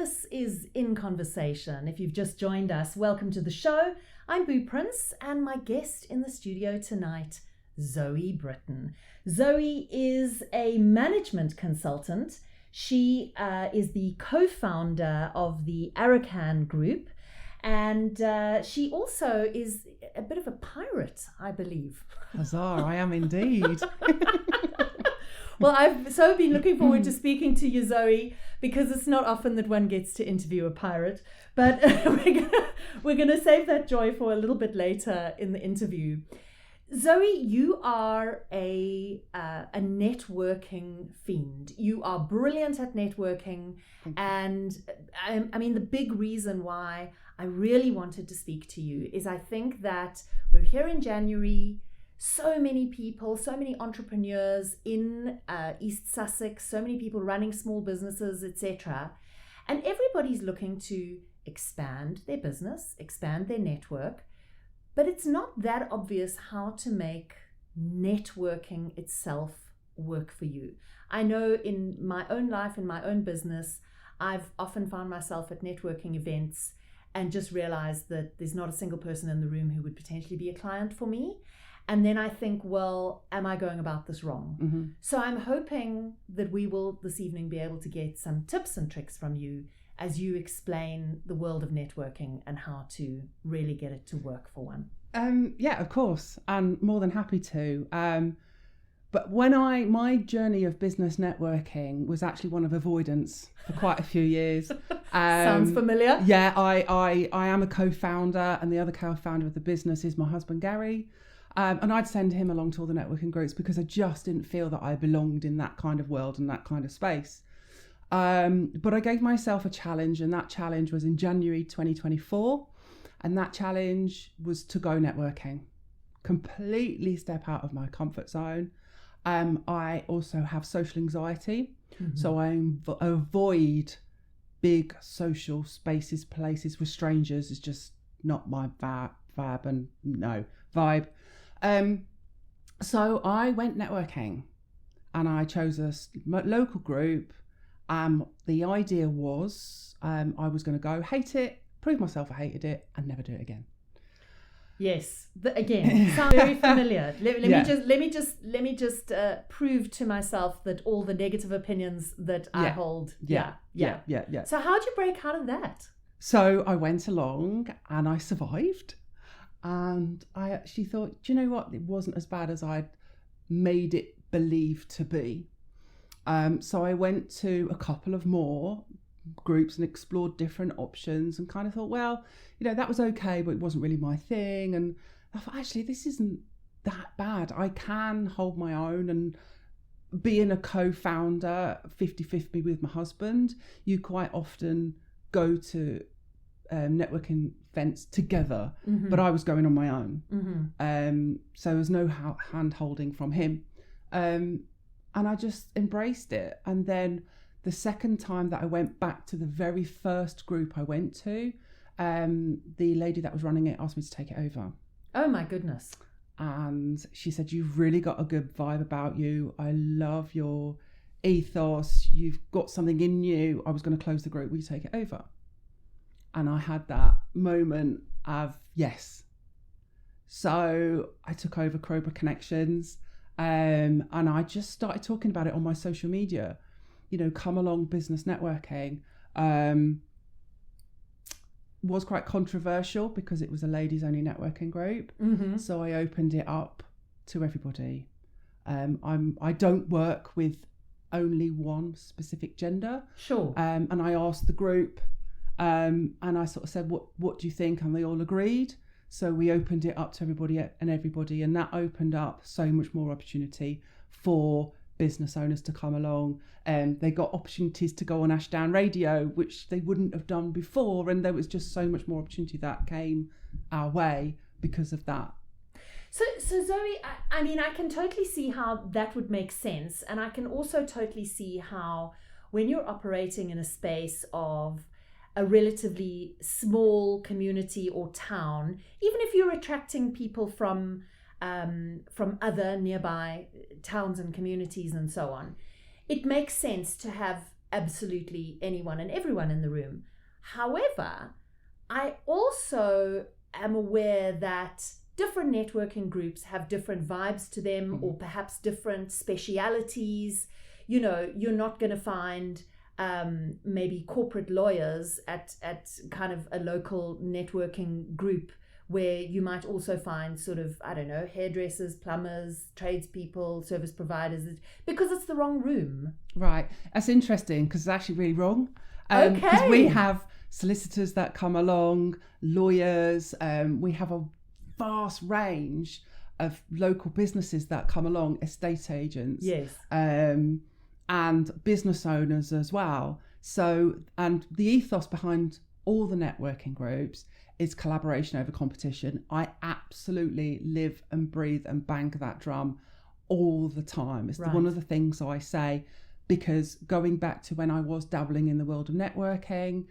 This is In Conversation. If you've just joined us, welcome to the show. I'm Boo Prince, and my guest in the studio tonight, Zoe Britton. Zoe is a management consultant. She is the co-founder of the Arakan Group, and she also is a bit of a pirate, I believe. Huzzah, I am indeed. Well, I've so been looking forward to speaking to you, Zoe, because it's not often that one gets to interview a pirate. But we're gonna save that joy for a little bit later in the interview. Zoe, you are a networking fiend. You are brilliant at networking, and I mean the big reason why I really wanted to speak to you is I think that we're here in January. So many people, so many entrepreneurs in East Sussex, so many people running small businesses, etc. And everybody's looking to expand their business, expand their network. But it's not that obvious how to make networking itself work for you. I know in my own life, in my own business, I've often found myself at networking events and just realized that there's not a single person in the room who would potentially be a client for me. And then I think, well, am I going about this wrong? Mm-hmm. So I'm hoping that we will this evening be able to get some tips and tricks from you as you explain the world of networking and how to really get it to work for one. Yeah, of course. I'm more than happy to. But my journey of business networking was actually one of avoidance for quite a few years. Sounds familiar. Yeah, I am a co-founder, and the other co-founder of the business is my husband, Gary. And I'd send him along to all the networking groups because I just didn't feel that I belonged in that kind of world and that kind of space. But I gave myself a challenge, and that challenge was in January 2024. And that challenge was to go networking, completely step out of my comfort zone. I also have social anxiety, so I avoid big social spaces, places with strangers. It's just not my vibe. So I went networking, and I chose a local group. The idea was I was going to go, hate it, prove myself I hated it, and never do it again. Yes, again, sounds very familiar. Let me just prove to myself that all the negative opinions that I hold. Yeah. So how'd you break out of that? So I went along and I survived. And I actually thought, do you know what? It wasn't as bad as I'd made it believe to be. So I went to a couple of more groups and explored different options and kind of thought, well, that was okay, but it wasn't really my thing. And I thought, actually, this isn't that bad. I can hold my own. And being a co-founder 50-50 with my husband, you quite often go to networking events together, but I was going on my own. So there was no hand holding from him. And I just embraced it. And then the second time that I went back to the very first group I went to, the lady that was running it asked me to take it over. Oh my goodness. And she said, you've really got a good vibe about you. I love your ethos. You've got something in you. I was going to close the group. Will you take it over? And I had that moment of yes. So I took over Cobra Connections, and I just started talking about it on my social media. Come along business networking. Was quite controversial because it was a ladies only networking group. So I opened it up to everybody. I don't work with only one specific gender. Sure. And I asked the group, and I sort of said, what do you think? And they all agreed. So we opened it up to everybody, and that opened up so much more opportunity for business owners to come along. They got opportunities to go on Ashdown Radio, which they wouldn't have done before. And there was just so much more opportunity that came our way because of that. So Zoe, I mean, I can totally see how that would make sense. And I can also totally see how when you're operating in a space of a relatively small community or town, even if you're attracting people from other nearby towns and communities and so on, it makes sense to have absolutely anyone and everyone in the room. However, I also am aware that different networking groups have different vibes to them, or perhaps different specialities. You know, you're not going to find maybe corporate lawyers at kind of a local networking group, where you might also find sort of, I don't know, hairdressers, plumbers, tradespeople, service providers, because it's the wrong room. Right. That's interesting, because it's actually really wrong. Okay. Because we have solicitors that come along, lawyers, we have a vast range of local businesses that come along, estate agents. Yes. And business owners as well. So, and the ethos behind all the networking groups is collaboration over competition. I absolutely live and breathe and bang that drum all the time. It's one of the things I say, because going back to when I was dabbling in the world of networking,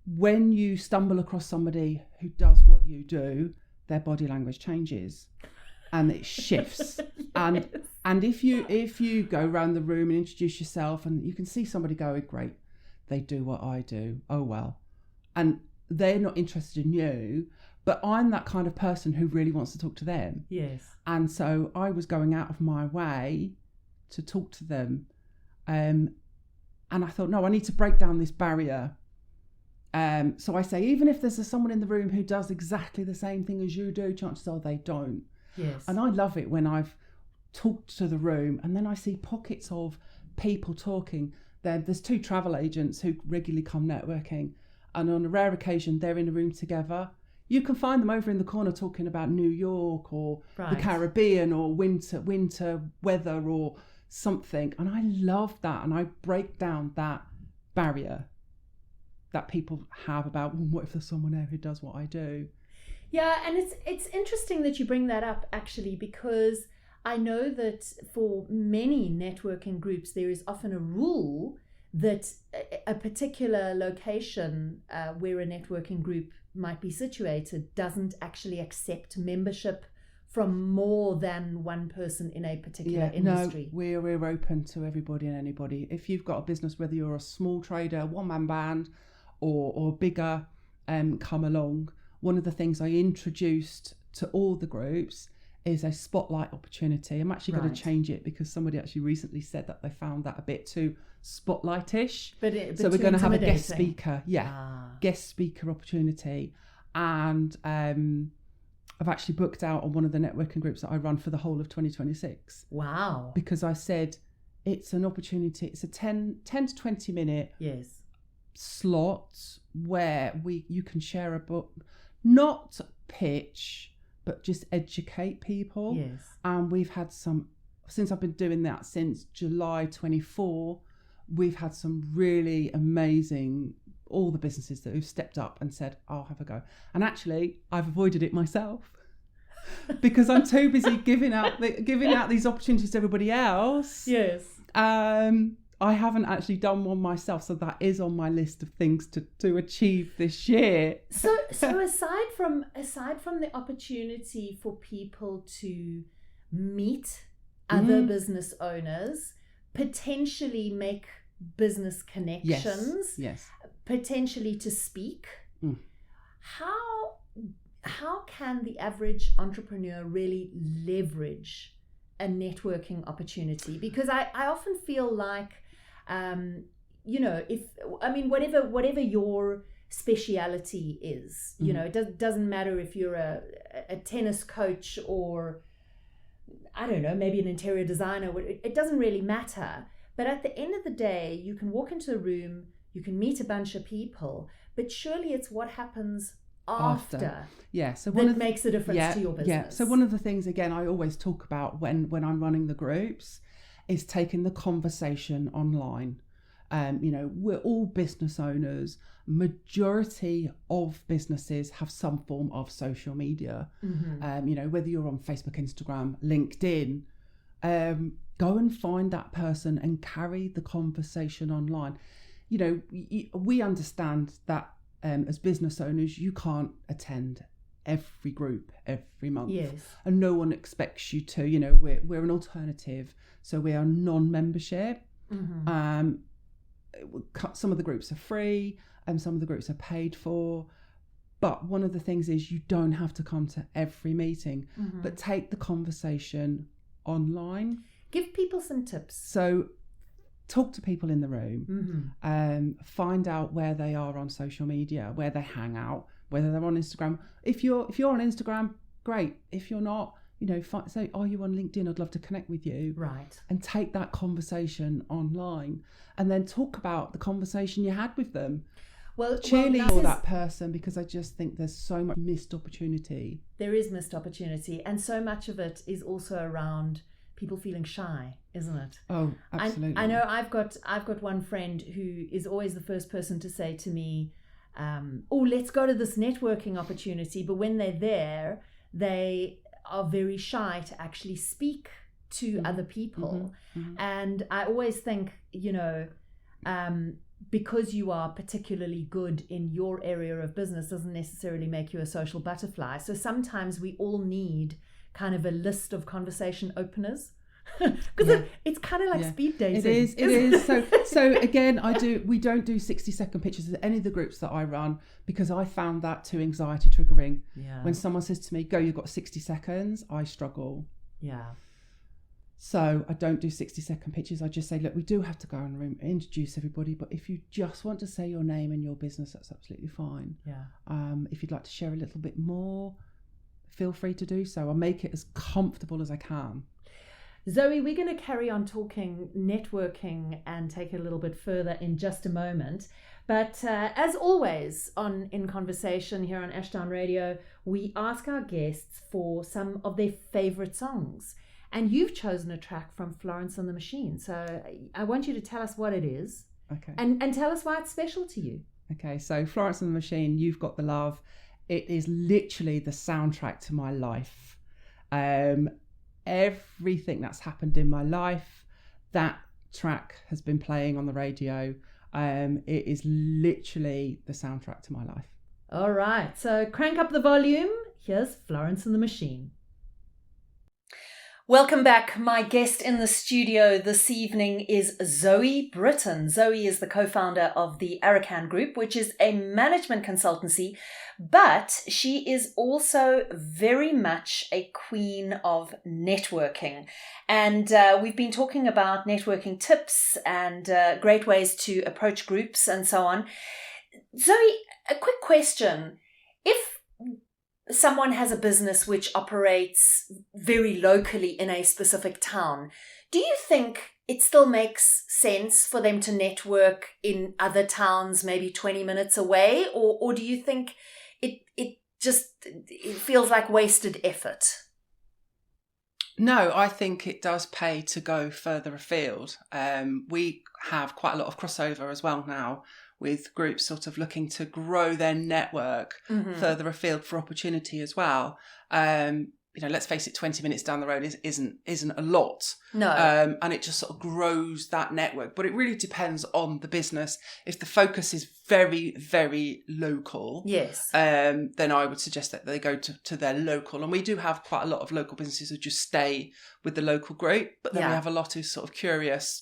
when you stumble across somebody who does what you do, their body language changes and it shifts. Yes. And if you go around the room and introduce yourself, and you can see somebody going, great, they do what I do, oh well, and they're not interested in you, but I'm that kind of person who really wants to talk to them. Yes. And so I was going out of my way to talk to them, and I thought, no, I need to break down this barrier. So I say, even if there's someone in the room who does exactly the same thing as you do, chances are they don't. Yes. And I love it when I've talked to the room and then I see pockets of people talking. There's 2 travel agents who regularly come networking, and on a rare occasion they're in a room together. You can find them over in the corner talking about New York or the Caribbean or winter weather or something. And I love that, and I break down that barrier that people have about, well, what if there's someone there who does what I do? Yeah, and it's interesting that you bring that up, actually, because I know that for many networking groups, there is often a rule that a particular location where a networking group might be situated doesn't actually accept membership from more than one person in a particular industry. No, we're open to everybody and anybody. If you've got a business, whether you're a small trader, one-man band, or bigger, come along. One of the things I introduced to all the groups is a spotlight opportunity. I'm actually going to change it, because somebody actually recently said that they found that a bit too spotlightish. But so we're going to have a guest speaker. Guest speaker opportunity. And I've actually booked out on one of the networking groups that I run for the whole of 2026. Wow. Because I said it's an opportunity. It's a 10 to 20 minute slot where you can share a book, not pitch, but just educate people. Yes. And we've had some, since I've been doing that since July 24, we've had some really amazing, all the businesses that have stepped up and said, I'll have a go. And actually, I've avoided it myself because I'm too busy giving out these opportunities to everybody else. Yes. I haven't actually done one myself, so that is on my list of things to achieve this year. So aside from the opportunity for people to meet other business owners, potentially make business connections, yes. Potentially to speak, how can the average entrepreneur really leverage a networking opportunity? Because I often feel like, whatever your speciality is, you know, it doesn't matter if you're a tennis coach or, I don't know, maybe an interior designer, it doesn't really matter. But at the end of the day, you can walk into a room, you can meet a bunch of people, but surely it's what happens after. Yeah, so that makes a difference to your business. Yeah, so one of the things, again, I always talk about when I'm running the groups is taking the conversation online. We're all business owners. Majority of businesses have some form of social media. Whether you're on Facebook, Instagram, LinkedIn, go and find that person and carry the conversation online. We understand that as business owners, you can't attend every group every month. Yes. And no one expects you to. We're an alternative, so we are non-membership. some of the groups are free and some of the groups are paid for. But one of the things is you don't have to come to every meeting, but take the conversation online. Give people some tips. So talk to people in the room, find out where they are on social media, where they hang out, whether they're on Instagram. If you're on Instagram, great. If you're not, say, are you on LinkedIn? I'd love to connect with you. Right. And take that conversation online and then talk about the conversation you had with them. Well, cheerlead for that person, because I just think there's so much missed opportunity. There is missed opportunity, and so much of it is also around people feeling shy, isn't it? Oh, absolutely. I know I've got one friend who is always the first person to say to me, let's go to this networking opportunity. But when they're there, they are very shy to actually speak to other people. And I always think, because you are particularly good in your area of business doesn't necessarily make you a social butterfly. So sometimes we all need kind of a list of conversation openers, because it's kind of like speed dating. It is. So again, we don't do 60-second pictures of any of the groups that I run, because I found that too anxiety triggering. Yeah. When someone says to me, go, you've got 60 seconds, I struggle. Yeah. So I don't do 60-second pictures. I just say, look, we do have to go in the room, introduce everybody, but if you just want to say your name and your business, that's absolutely fine. Yeah. If you'd like to share a little bit more, feel free to do so. I'll make it as comfortable as I can. Zoe, we're going to carry on talking networking and take it a little bit further in just a moment. But as always in Conversation here on Ashdown Radio, we ask our guests for some of their favourite songs. And you've chosen a track from Florence and the Machine. So I want you to tell us what it is. Okay. And tell us why it's special to you. Okay, so Florence and the Machine, You've Got the Love. It is literally the soundtrack to my life. Everything that's happened in my life, that track has been playing on the radio. It is literally the soundtrack to my life. All right, so crank up the volume. Here's Florence and the Machine. Welcome back. My guest in the studio this evening is Zoe Britton. Zoe is the co-founder of the Arakan Group, which is a management consultancy, but she is also very much a queen of networking. And we've been talking about networking tips and great ways to approach groups and so on. Zoe, a quick question. If someone has a business which operates very locally in a specific town, do you think it still makes sense for them to network in other towns, maybe 20 minutes away? Or do you think it feels like wasted effort? No, I think it does pay to go further afield. We have quite a lot of crossover as well now, with groups sort of looking to grow their network further afield for opportunity as well. Let's face it, 20 minutes down the road isn't a lot. No. And it just sort of grows that network. But it really depends on the business. If the focus is very, very local, yes, then I would suggest that they go to their local. And we do have quite a lot of local businesses who just stay with the local group. But then we have a lot who's sort of curious,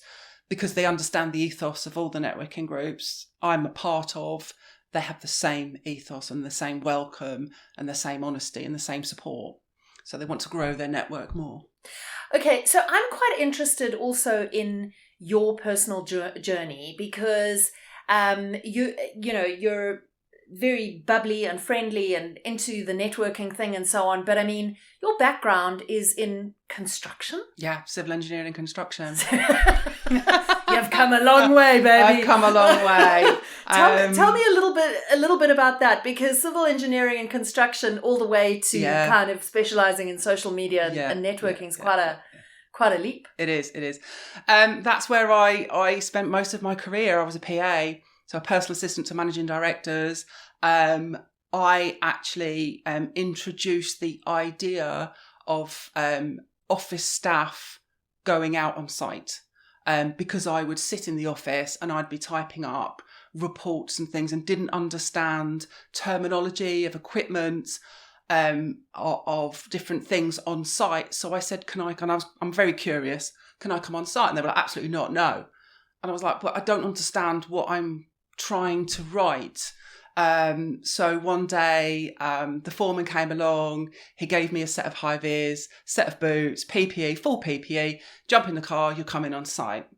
because they understand the ethos of all the networking groups I'm a part of. They have the same ethos and the same welcome and the same honesty and the same support. So they want to grow their network more. Okay, so I'm quite interested also in your personal journey, because you're very bubbly and friendly and into the networking thing and so on. But I mean, your background is in construction. Yeah, civil engineering and construction. You've come a long way, baby. I've come a long way. Tell me a little bit about that, because civil engineering and construction, all the way to kind of specializing in social media and networking is quite a leap. It is. That's where I spent most of my career. I was a PA, so a personal assistant to managing directors. I actually introduced the idea of office staff going out on site, because I would sit in the office and I'd be typing up reports and things and didn't understand terminology of equipment, of different things on site. So I said, I'm very curious, can I come on site? And they were like, absolutely not, no. I was like, but I don't understand what I'm trying to write. So one day, the foreman came along, he gave me a set of high vis, set of boots, PPE, full PPE, jump in the car, you're coming on site.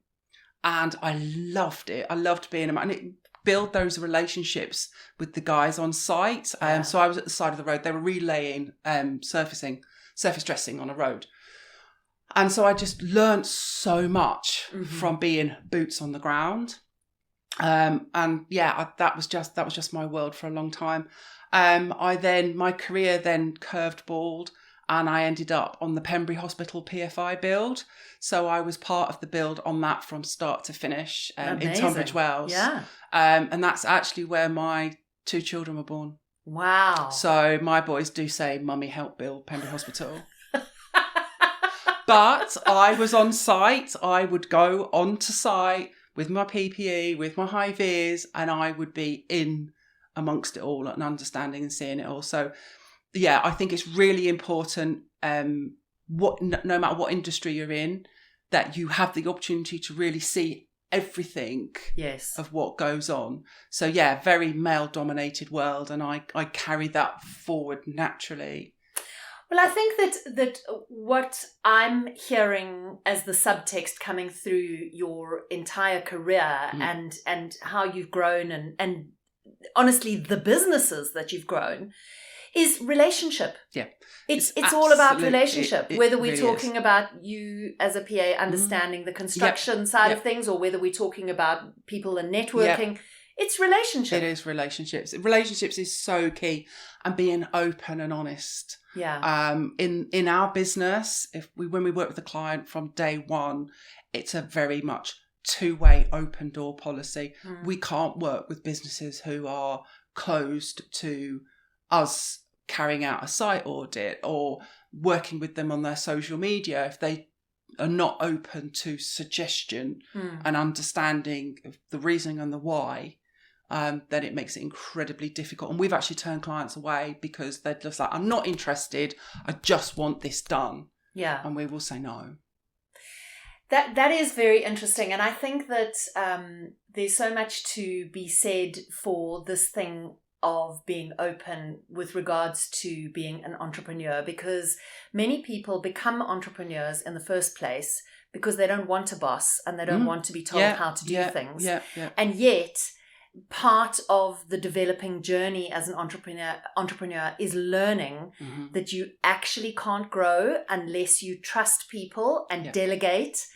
And I loved it. I loved being a man. And it build those relationships with the guys on site. So I was at the side of the road. They were relaying surface dressing on a road. And so I just learnt so much from being boots on the ground. That was just my world for a long time. My career then curved bald, and I ended up on the Pembury Hospital PFI build. So I was part of the build on that from start to finish in Tunbridge Wells. Yeah. And that's actually where my 2 children were born. Wow. So my boys do say, "Mummy, help build Pembury Hospital." But I was on site. I would go onto site with my PPE, with my high vis, and I would be in amongst it all and understanding and seeing it all. So, yeah, I think it's really important, no matter what industry you're in, that you have the opportunity to really see everything of what goes on. So, yeah, very male-dominated world, and I carry that forward naturally. Well, I think that what I'm hearing as the subtext coming through your entire career and how you've grown and honestly the businesses that you've grown is relationship. Yeah. It's all about relationship, whether we're really talking about you as a PA understanding the construction side of things, or whether we're talking about people and networking. Yeah. It's relationship. It is relationships. Relationships is so key, and being open and honest. Yeah. In our business, when we work with a client from day one, it's a very much two-way open door policy. We can't work with businesses who are closed to us carrying out a site audit or working with them on their social media if they are not open to suggestion and understanding of the reasoning and the why. Then it makes it incredibly difficult. And we've actually turned clients away because they're just like, "I'm not interested. I just want this done." Yeah. And we will say no. That is very interesting. And I think that there's so much to be said for this thing of being open with regards to being an entrepreneur, because many people become entrepreneurs in the first place because they don't want a boss and they don't want to be told how to do things. Yeah. And yet part of the developing journey as an entrepreneur is learning that you actually can't grow unless you trust people and delegate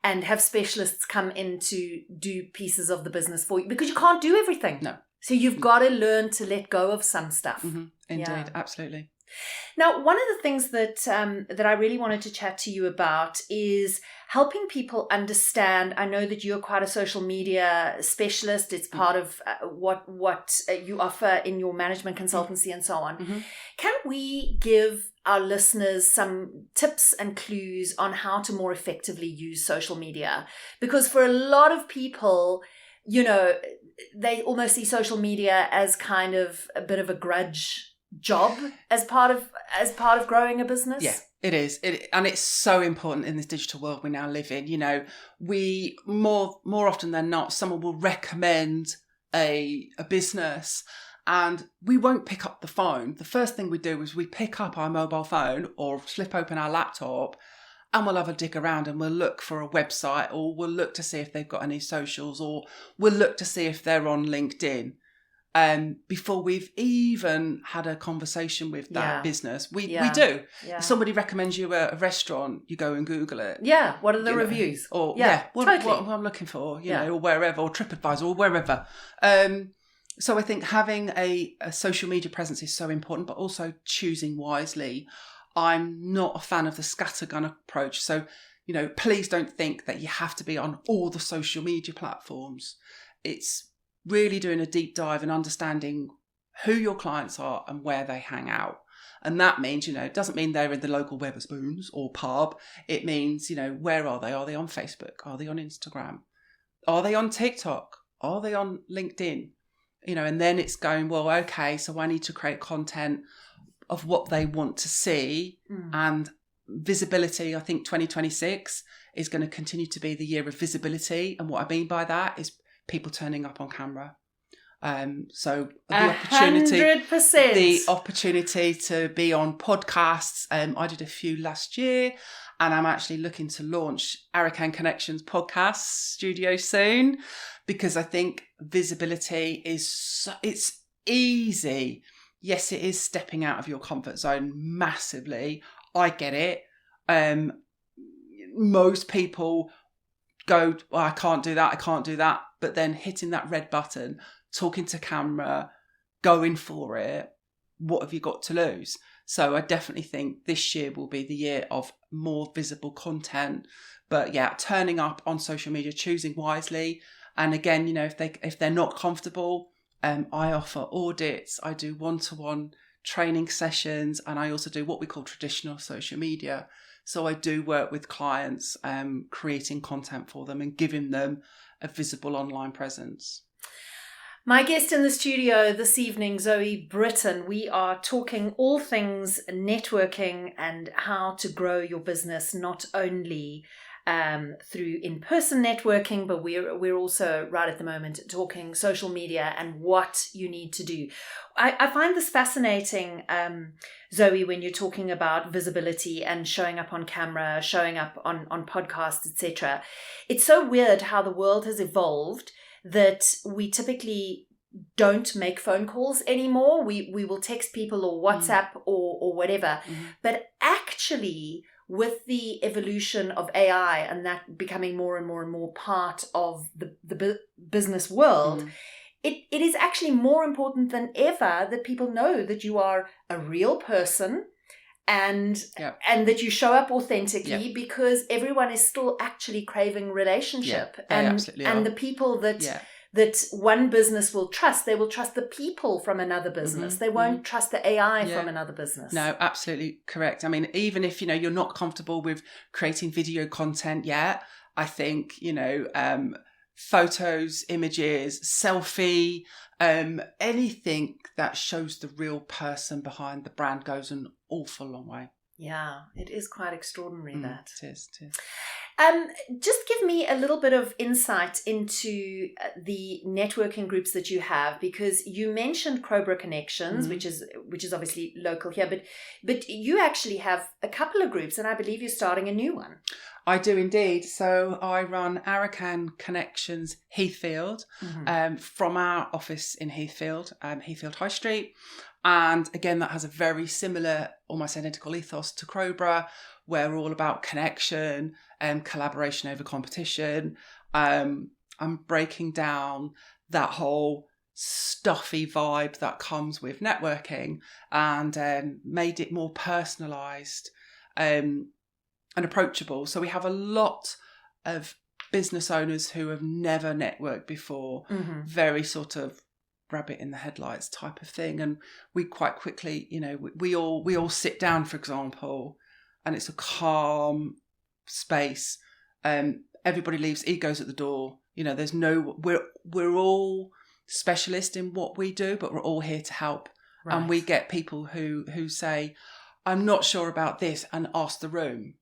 and have specialists come in to do pieces of the business for you, because you can't do everything. No. So you've got to learn to let go of some stuff. Indeed, absolutely. Now, one of the things that I really wanted to chat to you about is helping people understand. I know that you're quite a social media specialist. It's part of what you offer in your management consultancy and so on. Can we give our listeners some tips and clues on how to more effectively use social media? Because for a lot of people, you know, they almost see social media as kind of a bit of a grudge job as part of growing a business. Yeah, it is. And it's so important in this digital world we now live in. You know, we more often than not, someone will recommend a business and we won't pick up the phone. The first thing we do is we pick up our mobile phone or flip open our laptop and we'll have a dig around and we'll look for a website, or we'll look to see if they've got any socials, or we'll look to see if they're on LinkedIn. Before we've even had a conversation with that business. We do. Yeah. If somebody recommends you a restaurant, you go and Google it. Yeah, what are the reviews? Or what I'm looking for, you know, or wherever, or TripAdvisor, or wherever. So I think having a social media presence is so important, but also choosing wisely. I'm not a fan of the scattergun approach. So, you know, please don't think that you have to be on all the social media platforms. It's really doing a deep dive and understanding who your clients are and where they hang out. And that means, you know, it doesn't mean they're in the local Wetherspoons or pub. It means, you know, where are they? Are they on Facebook? Are they on Instagram? Are they on TikTok? Are they on LinkedIn? You know, and then it's going, well, okay, so I need to create content of what they want to see and visibility, I think 2026 is going to continue to be the year of visibility. And what I mean by that is people turning up on camera. So the 100%. opportunity to be on podcasts. I did a few last year, and I'm actually looking to launch Arakan Connections podcast studio soon, because I think visibility it's easy. Yes, it is stepping out of your comfort zone massively. I get it. Most people go, well, I can't do that. But then hitting that red button, talking to camera, going for it, what have you got to lose? So I definitely think this year will be the year of more visible content. But yeah, turning up on social media, choosing wisely. And again, if they're not comfortable, I offer audits, I do one-to-one training sessions, and I also do what we call traditional social media. So I do work with clients, creating content for them and giving them a visible online presence. My guest in the studio this evening, Zoe Britton. We are talking all things networking and how to grow your business, not only through in-person networking, but we're also right at the moment talking social media and what you need to do. I find this fascinating, Zoe, when you're talking about visibility and showing up on camera, showing up on podcasts, etc. It's so weird how the world has evolved that we typically don't make phone calls anymore. We will text people or WhatsApp or whatever. Mm-hmm. But actually, with the evolution of AI and that becoming more and more and more part of the business world, it is actually more important than ever that people know that you are a real person and that you show up authentically, because everyone is still actually craving relationship. And the people that one business will trust, they will trust the people from another business. They won't trust the AI from another business. No, absolutely correct. I mean, even if, you're not comfortable with creating video content yet, I think, photos, images, selfie, anything that shows the real person behind the brand goes an awful long way. Yeah, it is quite extraordinary that. It is. Just give me a little bit of insight into the networking groups that you have, because you mentioned Crowborough Connections, which is obviously local here, but you actually have a couple of groups, and I believe you're starting a new one. I do indeed. So I run Arakan Connections Heathfield from our office in Heathfield, Heathfield High Street. And again, that has a very similar, almost identical ethos to Crowborough. We're all about connection and collaboration over competition. I'm breaking down that whole stuffy vibe that comes with networking and made it more personalised and approachable. So we have a lot of business owners who have never networked before, very sort of rabbit in the headlights type of thing. And we quite quickly, we all sit down, for example, and it's a calm space. Everybody leaves egos at the door. There's we're all specialists in what we do, but we're all here to help. Right. And we get people who say, I'm not sure about this, and ask the room.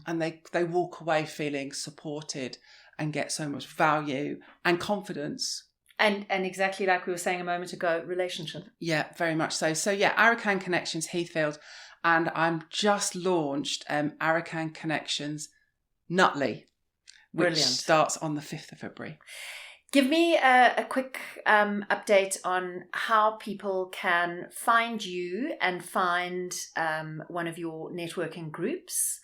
And they walk away feeling supported and get so much value and confidence. And exactly like we were saying a moment ago, relationship. Yeah, very much so. So yeah, Arakan Connections Heathfield, and I'm just launched Arakan Connections Nutley, which starts on the 5th of February. Give me a quick update on how people can find you and find one of your networking groups.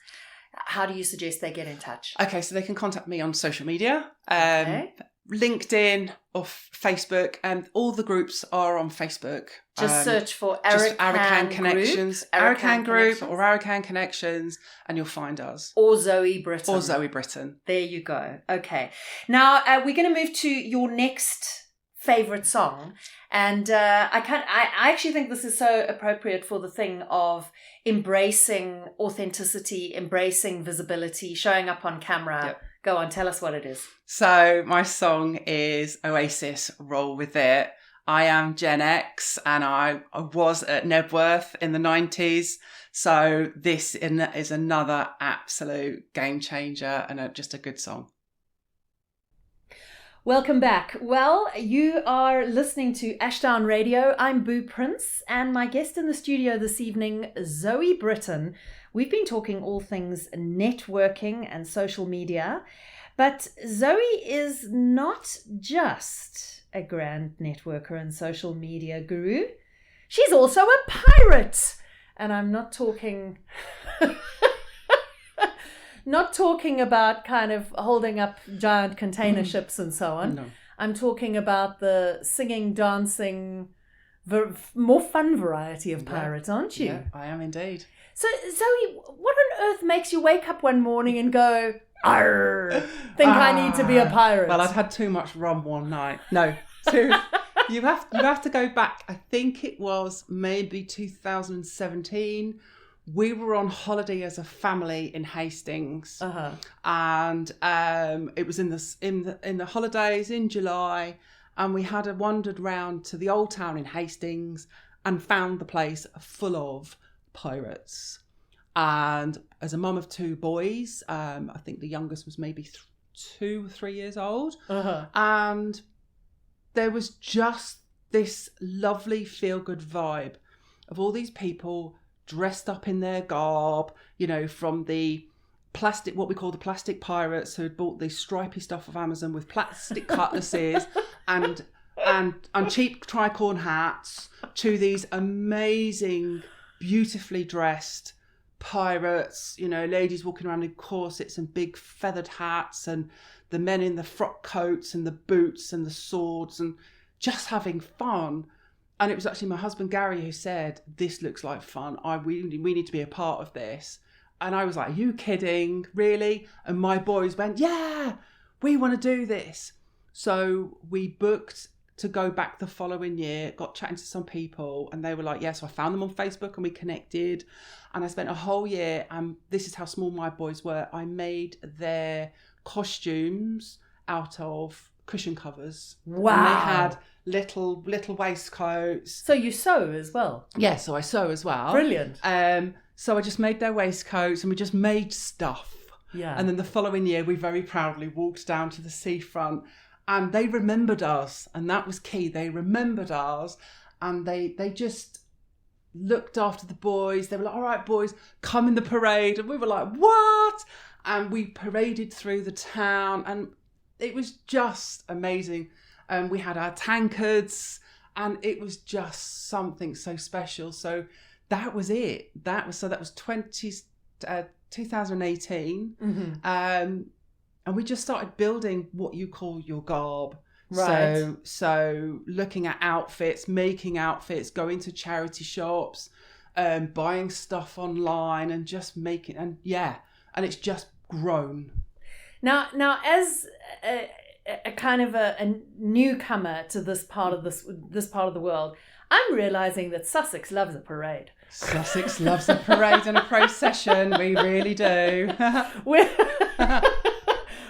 How do you suggest they get in touch? Okay, so they can contact me on social media. LinkedIn or Facebook, and all the groups are on Facebook. Just search for Arakan Connections, Arakan Group or Arakan Connections, and you'll find us. Or Zoe Britton. There you go. Okay. Now we're going to move to your next favorite song, and I actually think this is so appropriate for the thing of embracing authenticity, embracing visibility, showing up on camera. Yep. Go on, tell us what it is. So my song is Oasis, Roll With It. I am Gen X, and I was at Nebworth in the 90s. So this is another absolute game changer and just a good song. Welcome back. Well, you are listening to Ashdown Radio. I'm Boo Prince, and my guest in the studio this evening, Zoe Britton. We've been talking all things networking and social media, but Zoe is not just a grand networker and social media guru. She's also a pirate. And I'm not talking about kind of holding up giant container ships and so on. No. I'm talking about the singing, dancing, more fun variety of pirates, aren't you? Yeah, I am indeed. So, Zoe, what on earth makes you wake up one morning and go, "Arr, think I need to be a pirate"? Well, I'd had too much rum one night. No, seriously. You have to go back. I think it was maybe 2017. We were on holiday as a family in Hastings, and it was in the holidays in July, and we had wandered round to the old town in Hastings and found the place full of pirates. And as a mum of two boys, I think the youngest was maybe 2 or 3 years old, and there was just this lovely feel-good vibe of all these people dressed up in their garb, you know, from the plastic, what we call the plastic pirates, who had bought this stripy stuff off Amazon with plastic cutlasses and cheap tricorn hats, to these amazing, beautifully dressed pirates, you know, ladies walking around in corsets and big feathered hats, and the men in the frock coats and the boots and the swords, and just having fun. And it was actually my husband Gary who said, "This looks like fun. We need to be a part of this." And I was like, "Are you kidding? Really?" And my boys went, "Yeah, we want to do this." So we booked to go back the following year, got chatting to some people, and they were like, "Yeah." So I found them on Facebook and we connected. And I spent a whole year, and this is how small my boys were, I made their costumes out of cushion covers. Wow. And they had little waistcoats. So you sew as well? Yeah, so I sew as well. Brilliant. So I just made their waistcoats and we just made stuff. Yeah. And then the following year, we very proudly walked down to the seafront, and they remembered us, and that was key. They remembered us, and they just looked after the boys. They were like, "All right, boys, come in the parade." And we were like, "What?" And we paraded through the town, and it was just amazing. We had our tankards, and it was just something so special. So that was it. That was 2018. And we just started building what you call your garb. Right. So looking at outfits, making outfits, going to charity shops, buying stuff online, and just making, and it's just grown. Now, as a kind of a newcomer to this part of the world, I'm realizing that Sussex loves a parade. Sussex loves a parade and a procession. We really do.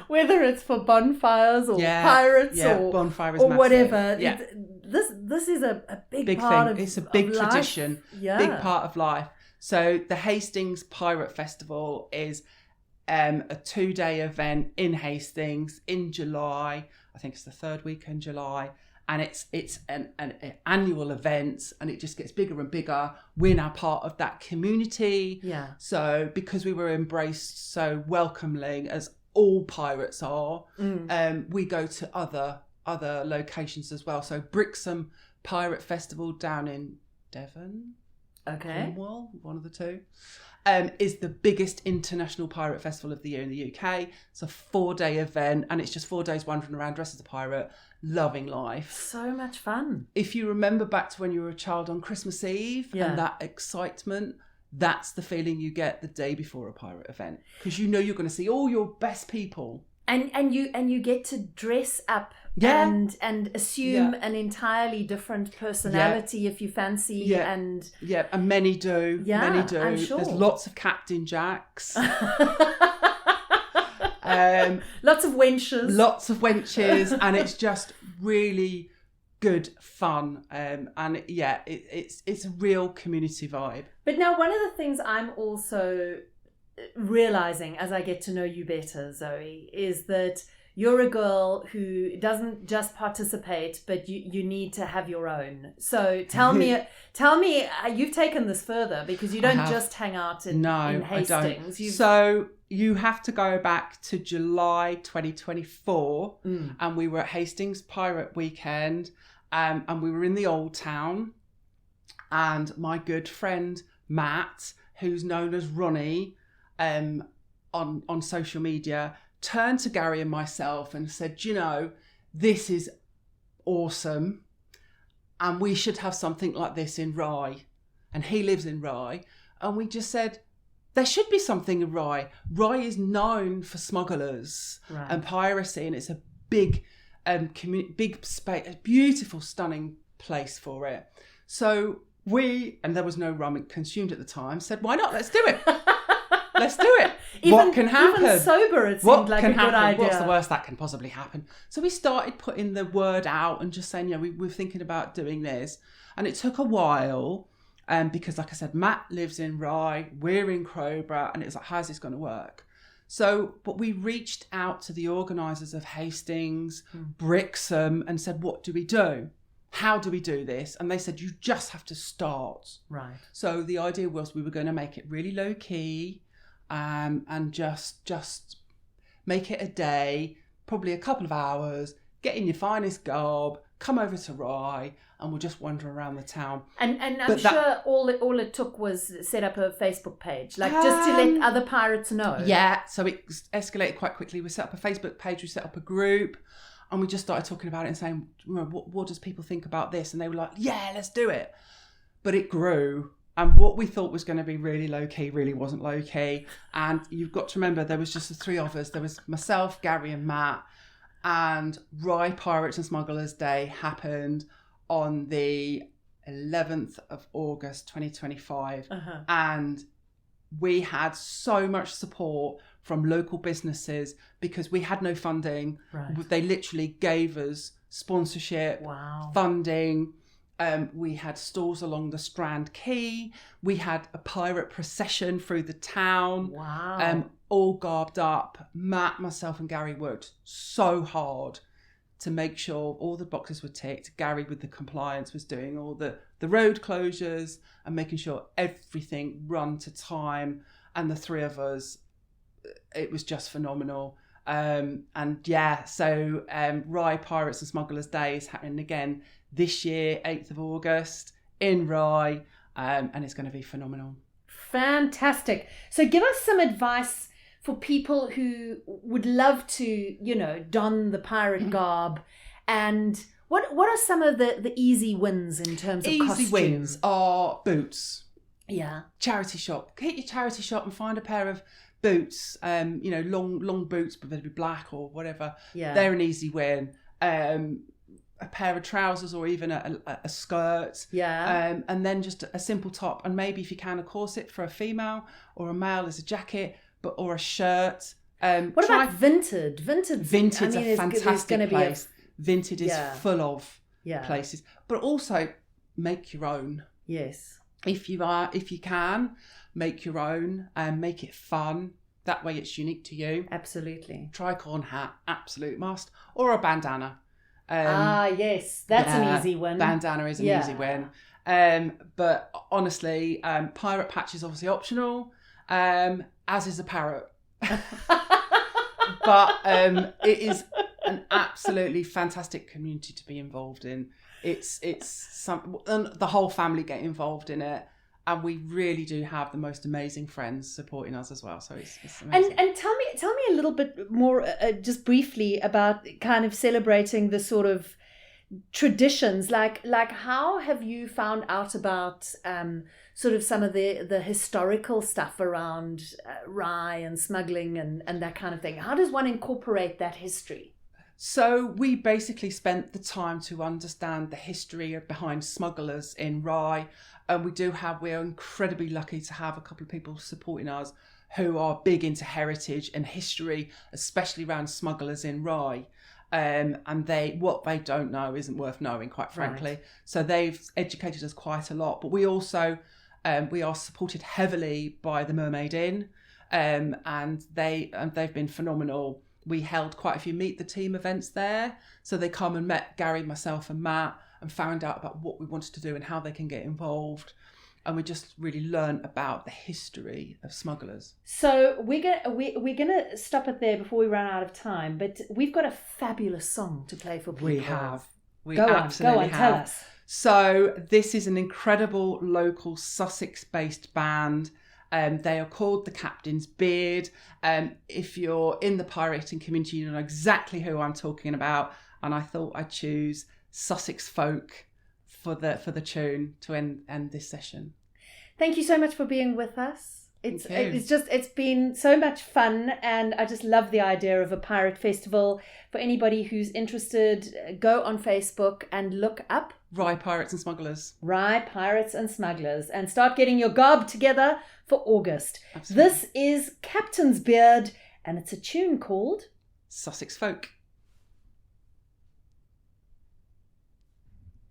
Whether it's for bonfires or pirates or bonfires or massive. Whatever. Yeah. This is a big thing. part of It's a big of tradition, life. big part of life. So the Hastings Pirate Festival is a 2-day event in Hastings in July. I think it's the 3rd week in July. And it's an annual event, and it just gets bigger and bigger. We're now part of that community. Yeah. So because we were embraced so welcomingly, as all pirates are, we go to other locations as well. So Brixham Pirate Festival down in Devon, Cornwall, one of the two, is the biggest international pirate festival of the year in the UK. It's a 4-day event, and it's just 4 days wandering around dressed as a pirate, loving life. So much fun. If you remember back to when you were a child on Christmas Eve and that excitement, that's the feeling you get the day before a pirate event, because you know you're going to see all your best people. And you get to dress up and assume an entirely different personality if you fancy. And many do. Yeah, many do. I'm sure. There's lots of Captain Jacks. Lots of wenches. And it's just really good fun. And yeah, it's a real community vibe. But now one of the things I'm also realizing as I get to know you better, Zoe, is that you're a girl who doesn't just participate, but you need to have your own. So tell me, you've taken this further, because you don't just hang out in Hastings. I don't. So you have to go back to July 2024, and we were at Hastings Pirate Weekend, and we were in the Old Town, and my good friend Matt, who's known as Ronnie on social media, turned to Gary and myself and said, you know, this is awesome and we should have something like this in Rye. And he lives in Rye. And we just said, there should be something in Rye. Rye is known for smugglers and piracy, and it's a big big space, a beautiful, stunning place for it. So and there was no rum consumed at the time, said, why not? Let's do it. Let's do it. What can happen? Even sober, it seemed like a good idea. What's the worst that can possibly happen? So we started putting the word out and just saying, we're thinking about doing this. And it took a while, because, like I said, Matt lives in Rye, we're in Crowborough, and it was like, how's this going to work? So, but we reached out to the organisers of Hastings, Brixham, and said, what do we do? How do we do this? And they said, you just have to start. Right. So the idea was we were going to make it really low key, and just make it a day, probably a couple of hours, get in your finest garb, come over to Rye, and we'll just wander around the town. And I'm sure all it took was set up a Facebook page, like just to let other pirates know. Yeah, so it escalated quite quickly. We set up a Facebook page, we set up a group, and we just started talking about it and saying, what does people think about this? And they were like, yeah, let's do it. But it grew. And what we thought was going to be really low-key really wasn't low-key. And you've got to remember, there was just the three of us. There was myself, Gary and Matt. And Rye Pirates and Smugglers Day happened on the 11th of August, 2025. And we had so much support from local businesses because we had no funding. Right. They literally gave us sponsorship, funding. We had stalls along the Strand Quay. We had a pirate procession through the town. Wow. All garbed up. Matt, myself and Gary worked so hard to make sure all the boxes were ticked. Gary with the compliance was doing all the road closures and making sure everything run to time. And the three of us, it was just phenomenal. So Rye Pirates and Smugglers Day is happening again this year, 8th of August in Rye, and it's going to be phenomenal. Fantastic. So give us some advice for people who would love to, don the pirate garb, and what are some of the easy wins in terms of costume? Easy wins are boots. Yeah. Charity shop. Hit your charity shop and find a pair of boots, long boots, but they'd be black or whatever. Yeah. They're an easy win. A pair of trousers or even a skirt. Yeah. And then just a simple top, and maybe if you can, a corset for a female, or a male as a jacket, or a shirt. What about Vinted? Vinted's a fantastic place. Vinted is full of places, but also make your own. Yes. If you can, make your own and make it fun. That way it's unique to you. Absolutely. Tricorn hat, absolute must. Or a bandana. Yes. That's an easy win. Bandana is an easy win. But honestly, pirate patch is obviously optional, as is a parrot. But it is an absolutely fantastic community to be involved in. It's and the whole family get involved in it, and we really do have the most amazing friends supporting us as well. So it's amazing. And tell me a little bit more, just briefly, about kind of celebrating the sort of traditions. Like how have you found out about sort of some of the historical stuff around Rye and smuggling and that kind of thing? How does one incorporate that history? So we basically spent the time to understand the history behind smugglers in Rye. And we're incredibly lucky to have a couple of people supporting us who are big into heritage and history, especially around smugglers in Rye. and what they don't know isn't worth knowing, quite frankly. Right. So they've educated us quite a lot. But we also we are supported heavily by the Mermaid Inn, and they've been phenomenal. We held quite a few Meet the Team events there, so they come and met Gary, myself, and Matt, and found out about what we wanted to do and how they can get involved. And we just really learned about the history of smugglers. So we're gonna stop it there before we run out of time. But we've got a fabulous song to play for people. We have. We go absolutely on, have. tell us. So this is an incredible local Sussex-based band. They are called the Captain's Beard. If you're in the pirating community, you know exactly who I'm talking about. And I thought I'd choose Sussex Folk for the tune to end this session. Thank you so much for being with us. Thank you. It's been so much fun, and I just love the idea of a pirate festival. For anybody who's interested, go on Facebook and look up Rye Pirates and Smugglers. Rye Pirates and Smugglers, and start getting your gob together for August. Absolutely. This is Captain's Beard, and it's a tune called Sussex Folk.